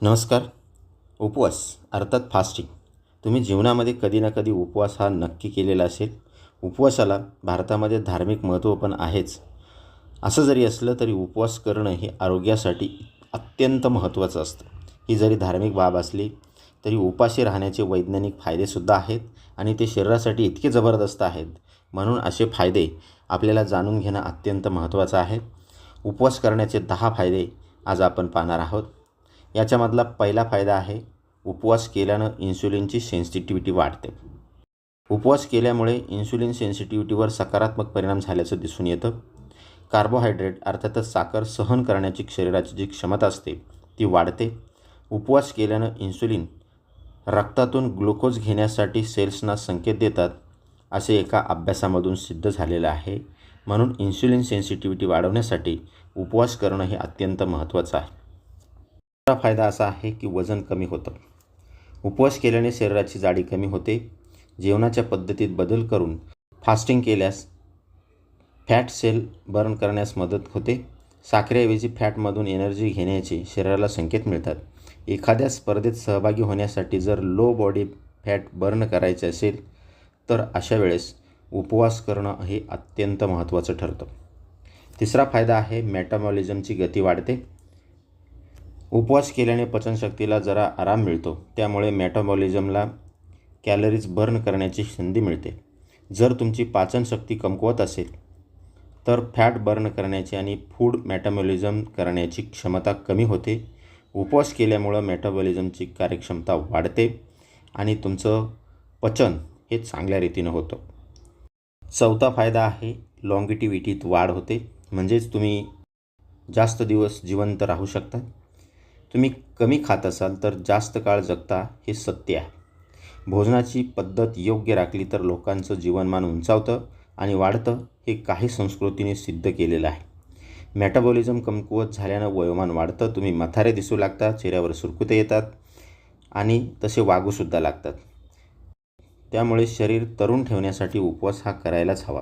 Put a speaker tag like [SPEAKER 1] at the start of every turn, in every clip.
[SPEAKER 1] नमस्कार. उपवास अर्थात फास्टिंग. तुम्ही जीवनामध्ये कधी ना कधी उपवास हा नक्की केलेला असेल. उपवासाला भारतामध्ये धार्मिक महत्त्व पण आहेच. असं जरी असलं तरी उपवास करणं हे आरोग्यासाठी अत्यंत महत्त्वाचं असतं. ही जरी धार्मिक बाब असली तरी उपाशी राहण्याचे वैज्ञानिक फायदेसुद्धा आहेत आणि ते शरीरासाठी इतके जबरदस्त आहेत. म्हणून असे फायदे आपल्याला जाणून घेणं अत्यंत महत्त्वाचं आहे. उपवास करण्याचे 10 फायदे आज आपण पाहणार आहोत. याच्यामधला पहिला फायदा आहे, उपवास केल्यानं इन्सुलिनची सेन्सिटिव्हिटी वाढते. उपवास केल्यामुळे इन्सुलिन सेन्सिटिव्हिटीवर सकारात्मक परिणाम झाल्याचं दिसून येतं. कार्बोहायड्रेट अर्थातच साखर सहन करण्याची शरीराची जी क्षमता असते ती वाढते. उपवास केल्यानं इन्सुलिन रक्तातून ग्लुकोज घेण्यासाठी सेल्सना संकेत देतात, असे एका अभ्यासामधून सिद्ध झालेलं आहे. म्हणून इन्सुलिन सेन्सिटिव्हिटी वाढवण्यासाठी उपवास करणं हे अत्यंत महत्त्वाचं आहे. दुसरा फायदा असा आहे की वजन कमी होतं. उपवास केल्याने शरीराची जाडी कमी होते. जेवणाच्या पद्धतीत बदल करून फास्टिंग केल्यास फॅट सेल बर्न करण्यास मदत होते. साखरेऐवजी फॅटमधून एनर्जी घेण्याचे शरीराला संकेत मिळतात. एखाद्या स्पर्धेत सहभागी होण्यासाठी जर लो बॉडी फॅट बर्न करायचे असेल तर अशा वेळेस उपवास करणं हे अत्यंत महत्त्वाचं ठरतं. तिसरा फायदा आहे, मेटाबॉलिझमची गती वाढते. उपवास केल्याने पचनशक्तीला जरा आराम मिळतो, त्यामुळे मेटाबॉलिझमला कॅलरीज बर्न करण्याची संधी मिळते. जर तुमची पाचनशक्ती कमकुवत असेल तर फॅट बर्न करण्याची आणि फूड मेटाबॉलिझम करण्याची क्षमता कमी होते. उपवास केल्यामुळं मेटाबॉलिझमची कार्यक्षमता वाढते आणि तुमचं पचन हे चांगल्या रीतीनं होतं. चौथा फायदा आहे, लॉंगिटिव्हिटीत वाढ होते. म्हणजेच तुम्ही जास्त दिवस जिवंत राहू शकता. तुम्ही कमी खात असाल तर जास्त काळ जगता हे सत्य आहे. भोजनाची पद्धत योग्य राखली तर लोकांचं जीवनमान उंचावतं आणि वाढतं, हे काही संस्कृतीने सिद्ध केलेलं आहे. मेटाबॉलिझम कमकुवत झाल्यानं वयोमान वाढतं. तुम्ही म्हातारे दिसू लागता, चेहऱ्यावर सुरकुते येतात आणि तसे वागूसुद्धा लागतात. त्यामुळे शरीर तरुण ठेवण्यासाठी उपवास हा करायलाच हवा.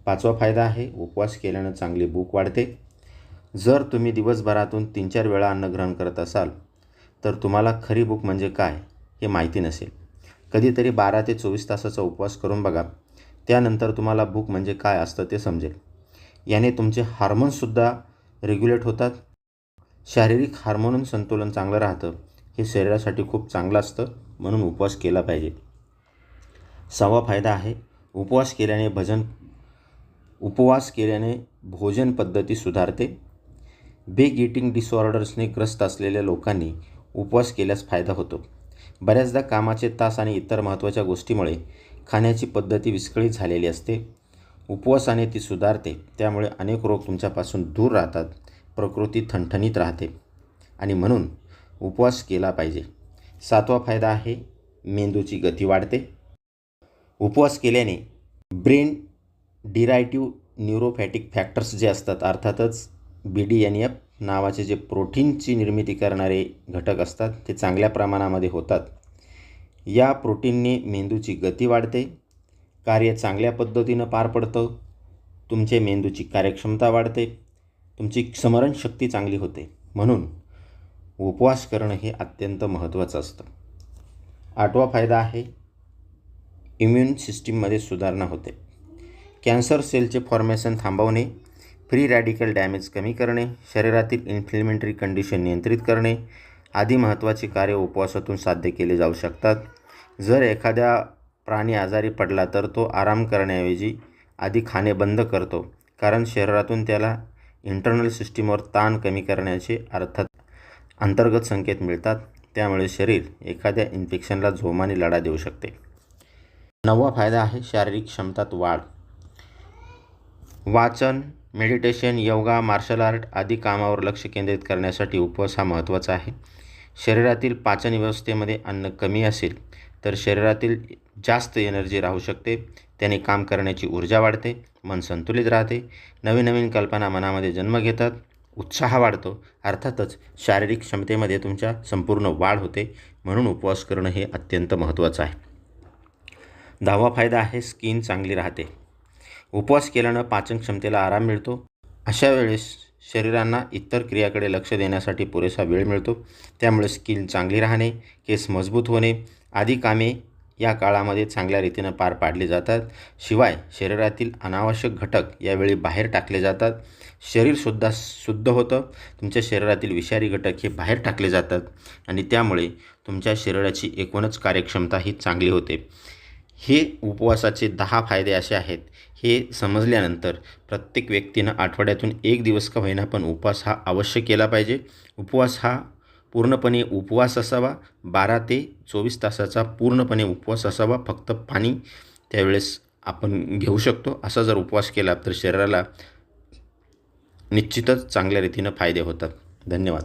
[SPEAKER 1] पाचवा फायदा आहे, उपवास केल्यानं चांगली भूक वाढते. जर तुम्ही दिवसभरातून 3-4 वेळा अन्नग्रहण करत असाल तर तुम्हाला खरी भूक म्हणजे काय हे माहिती नसेल. कधीतरी 12 ते 24 तासाचा उपवास करून बघा. त्यानंतर तुम्हाला भूक म्हणजे काय असतं ते समजेल. याने तुमचे हार्मोन्ससुद्धा रेग्युलेट होतात. शारीरिक हार्मोन संतुलन चांगलं राहतं. हे शरीरासाठी खूप चांगलं असतं, म्हणून उपवास केला पाहिजे. 6वा फायदा आहे, उपवास केल्याने भोजन पद्धती सुधारते. बिग ईटिंग डिसऑर्डर्सने ग्रस्त असलेल्या लोकांनी उपवास केल्यास फायदा होतो. बऱ्याचदा कामाचे तास आणि इतर महत्त्वाच्या गोष्टीमुळे खाण्याची पद्धती विस्कळीत झालेली असते. उपवासाने ती सुधारते, त्यामुळे अनेक रोग तुमच्यापासून दूर राहतात. प्रकृती ठणठणीत राहते आणि म्हणून उपवास केला पाहिजे. 7वा फायदा आहे, मेंदूची गती वाढते. उपवास केल्याने ब्रेन डिरायटिव्ह न्यूरोफॅटिक फॅक्टर्स जे असतात, अर्थातच BDNF नावाचे जे प्रोटीनची निर्मिती करणारे घटक असतात ते चांगल्या प्रमाणामध्ये होतात. या प्रोटीनने मेंदूची गती वाढते, कार्य चांगल्या पद्धतीनं पार पडतं, तुमचे मेंदूची कार्यक्षमता वाढते, तुमची स्मरणशक्ती चांगली होते. म्हणून उपवास करणं हे अत्यंत महत्त्वाचं असतं. 8वा फायदा आहे, इम्युन सिस्टीममध्ये सुधारणा होते. कॅन्सर सेलचे फॉर्मेशन थांबवणे, फ्री रॅडिकल डॅमेज कमी करणे, शरीरातील इन्फ्लेमेटरी कंडिशन नियंत्रित करणे आदी महत्त्वाचे कार्य उपवासातून साध्य केले जाऊ शकतात. जर एखाद्या प्राणी आजारी पडला तर तो आराम करण्याऐवजी आधी खाणे बंद करतो, कारण शरीरातून त्याला इंटर्नल सिस्टीमवर ताण कमी करण्याचे अंतर्गत संकेत मिळतात. त्यामुळे शरीर एखाद्या इन्फेक्शनला जोमाने लढा देऊ शकते. 9वा फायदा आहे, शारीरिक क्षमतात वाढ. वाचन, मेडिटेशन, योगा, मार्शल आर्ट आदी कामावर लक्ष केंद्रित करण्यासाठी उपवास हा महत्त्वाचा आहे. शरीरातील पाचन व्यवस्थेमध्ये अन्न कमी असेल तर शरीरातील जास्त एनर्जी राहू शकते. त्याने काम करण्याची ऊर्जा वाढते, मन संतुलित राहते, नवीन नवीन कल्पना मनामध्ये जन्म घेतात, उत्साह वाढतो. अर्थातच शारीरिक क्षमतेमध्ये तुमच्या संपूर्ण वाढ होते. म्हणून उपवास करणं हे अत्यंत महत्त्वाचं आहे. 10वा फायदा आहे, स्किन चांगली राहते. उपवास केल्यानं पाचन क्षमतेला आराम मिळतो. अशा वेळेस शरीरांना इतर क्रियाकडे लक्ष देण्यासाठी पुरेसा वेळ मिळतो. त्यामुळे स्किन चांगली राहणे, केस मजबूत होणे आदी कामे या काळामध्ये चांगल्या रीतीनं पार पाडली जातात. शिवाय शरीरातील अनावश्यक घटक यावेळी बाहेर टाकले जातात. शरीरसुद्धा शुद्ध होतं. तुमच्या शरीरातील विषारी घटक हे बाहेर टाकले जातात आणि त्यामुळे तुमच्या शरीराची एकूणच कार्यक्षमता ही चांगली होते. हे उपवासाचे 10 फायदे असे आहेत. हे समजल्यानंतर प्रत्येक व्यक्तीनं आठवड्यातून 1 दिवस का होईना पण उपवास हा अवश्य केला पाहिजे. उपवास हा पूर्णपणे उपवास असावा. 12 ते 24 तासाचा पूर्णपणे उपवास असावा. फक्त पाणी त्यावेळेस आपण घेऊ शकतो. असा जर उपवास केला तर शरीराला निश्चितच चांगल्या रीतीनं फायदे होतात. धन्यवाद.